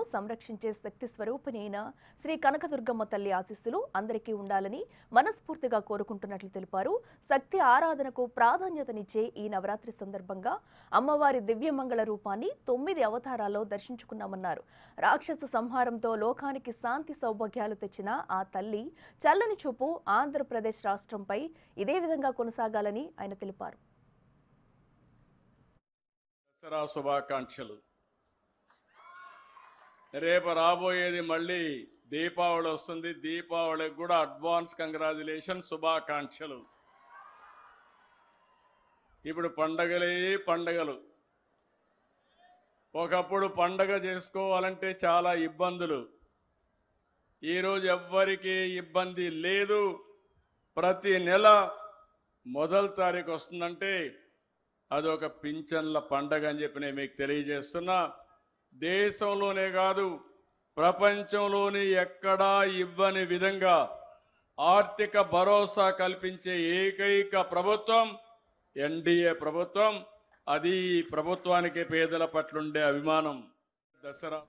సంరక్షించే శక్తి స్వరూపిణి అయిన శ్రీ కనకదుర్గమ్మ తల్లి ఆశీస్సులు అందరికీ ఉండాలని మనస్ఫూర్తిగా కోరుకుంటున్నట్లు తెలిపారు. శక్తి ఆరాధనకు ప్రాధాన్యతనిచ్చే ఈ నవరాత్రి సందర్భంగా అమ్మవారి దివ్యమంగళ రూపాన్ని 9 అవతారాల్లో దర్శించుకున్నామన్నారు. రాక్షస సంహారంతో లోకానికి శాంతి సౌభాగ్యాలు తెచ్చిన ఆ తల్లి చల్లని చూపు ఆంధ్రప్రదేశ్ రాష్ట్రంపై ఇదే విధంగా కొనసాగాలని ఆయన తెలిపారు. దసరా శుభాకాంక్షలు. రేపు రాబోయేది మళ్ళీ దీపావళి వస్తుంది. దీపావళికి కూడా అడ్వాన్స్ కంగ్రాచులేషన్, శుభాకాంక్షలు. ఇప్పుడు పండగలే పండగలు. ఒకప్పుడు పండగ చేసుకోవాలంటే చాలా ఇబ్బందులు. ఈరోజు ఎవ్వరికీ ఇబ్బంది లేదు. ప్రతి నెల మొదటి తారీఖు వస్తుందంటే అదొక పింఛన్ల పండగ అని చెప్పి నేను మీకు తెలియజేస్తున్నా. దేశంలోనే కాదు ప్రపంచంలోని ఎక్కడా ఇవ్వని విధంగా ఆర్థిక భరోసా కల్పించే ఏకైక ప్రభుత్వం ఎన్డీఏ ప్రభుత్వం. అది ప్రభుత్వానికి పేదల పట్ల ఉండే అభిమానం. దసరా